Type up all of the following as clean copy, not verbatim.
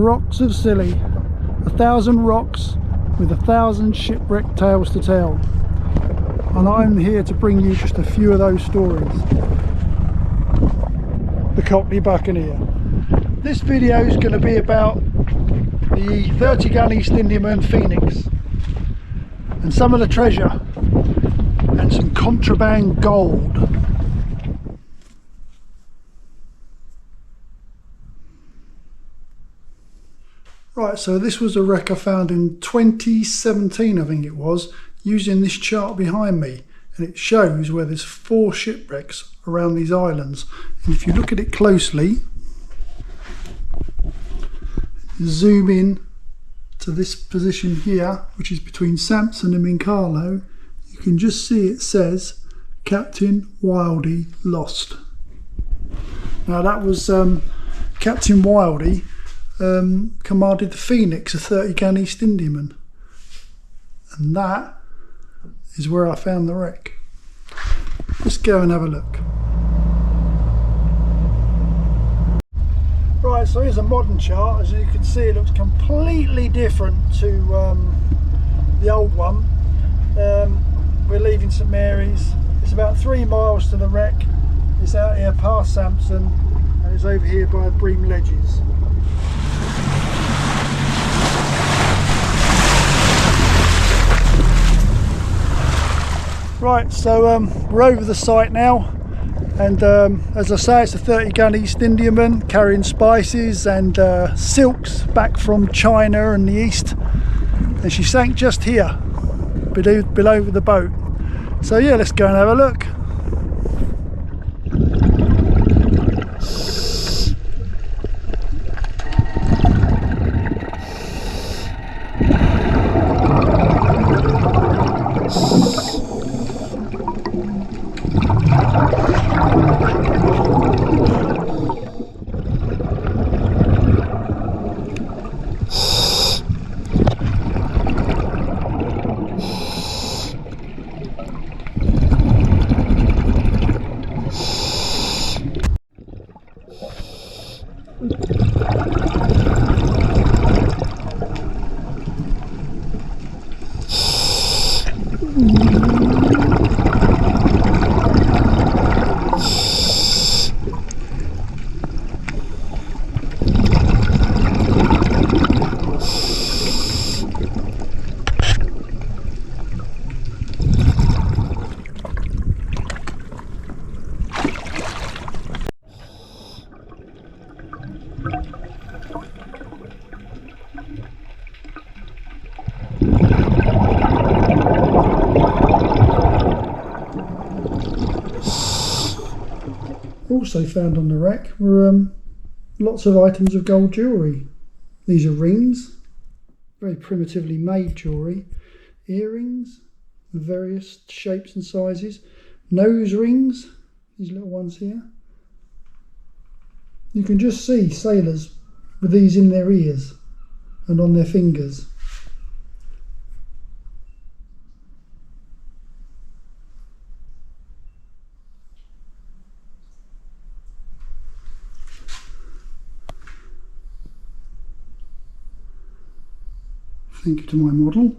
rocks of Scilly, 1,000 rocks with 1,000 shipwreck tales to tell, and I'm here to bring you just a few of those stories. The Cockney Buccaneer. This video is going to be about the 30-gun East Indiaman Phoenix and some of the treasure and some contraband gold. Right, so this was a wreck I found in 2017, I think it was, using this chart behind me, and it shows where there's 4 shipwrecks around these islands. And if you look at it closely, zoom in to this position here, which is between Samson and Mincarlo, you can just see it says Captain Wildey lost. Now that was Captain Wildey commanded the Phoenix, a 30-gun East Indiaman, and that is where I found the wreck. Let's go and have a look. Right, so here's a modern chart. As you can see, it looks completely different to the old one. We're leaving St Mary's. It's about 3 miles to the wreck. It's out here past Samson, and it's over here by Bream Ledges. Right, so we're over the site now, and as I say, it's a 30-gun East Indiaman carrying spices and silks back from China and the East, and she sank just here below the boat. So yeah, let's go and have a look. Also found on the wreck were lots of items of gold jewellery. These are rings, very primitively made jewellery, earrings of various shapes and sizes, nose rings, these little ones here. You can just see sailors with these in their ears and on their fingers. Thank you to my model.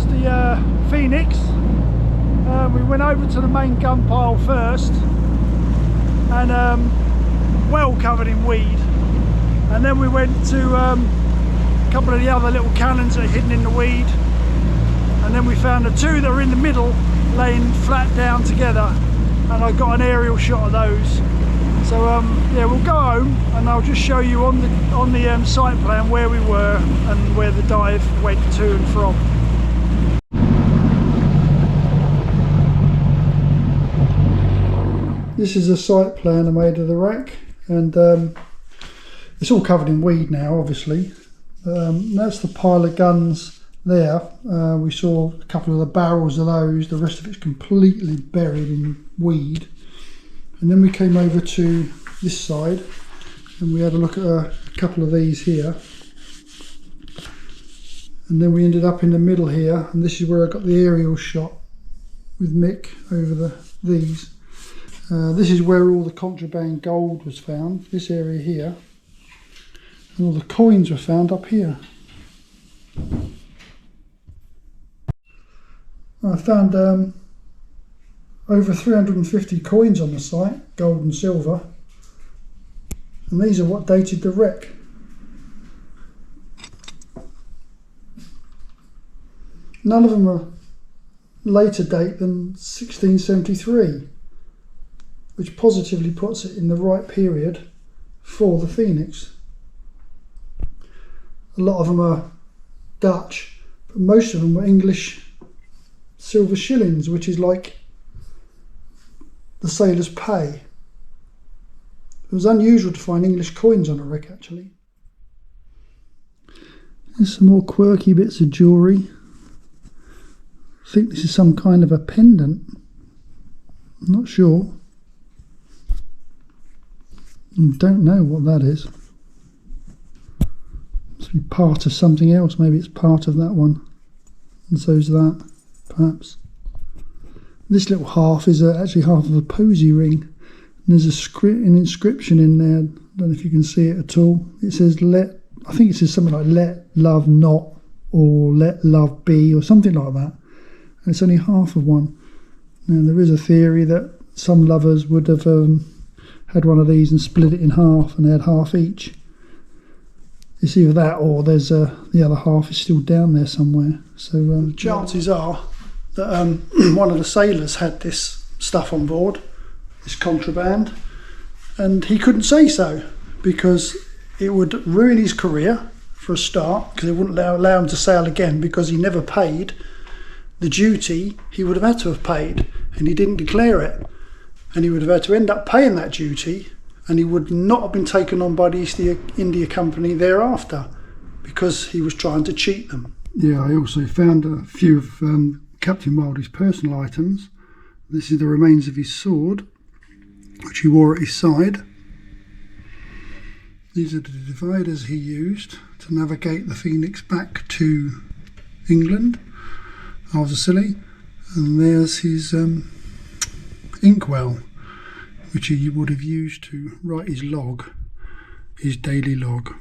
was the Phoenix. We went over to the main gun pile first, and well covered in weed, and then we went to a couple of the other little cannons that are hidden in the weed, and then we found the two that are in the middle laying flat down together, and I got an aerial shot of those. So yeah, we'll go home and I'll just show you on the site plan where we were and where the dive went to and from. This is a site plan I made of the wreck, and it's all covered in weed now, obviously. That's the pile of guns there. We saw a couple of the barrels of those, the rest of it's completely buried in weed. And then we came over to this side and we had a look at a couple of these here. And then we ended up in the middle here, and this is where I got the aerial shot with Mick over these. This is where all the contraband gold was found, this area here. And all the coins were found up here. I found over 350 coins on the site, gold and silver, and these are what dated the wreck. None of them are later date than 1673, which positively puts it in the right period for the Phoenix. A lot of them are Dutch, but most of them were English silver shillings, which is like the sailors' pay. It was unusual to find English coins on a wreck, actually. There's some more quirky bits of jewellery. I think this is some kind of a pendant. I'm not sure. I don't know what that is. Must be part of something else. Maybe it's part of that one. And so's that, perhaps. This little half is actually half of a posy ring. And there's an inscription in there. I don't know if you can see it at all. It says I think it says something like "Let love not," or "Let love be," or something like that. And it's only half of one. Now there is a theory that some lovers would have had one of these and split it in half, and they had half each. It's either that, or there's the other half is still down there somewhere. So chances are that one of the sailors had this stuff on board, this contraband, and he couldn't say so because it would ruin his career for a start, because it wouldn't allow him to sail again, because he never paid the duty he would have had to have paid, and he didn't declare it, and he would have had to end up paying that duty, and he would not have been taken on by the East India Company thereafter because he was trying to cheat them. Yeah, I also found a few of Captain Wildey's personal items. This is the remains of his sword, which he wore at his side. These are the dividers he used to navigate the Phoenix back to England, Isles of Scilly. And there's his inkwell, which he would have used to write his log, his daily log.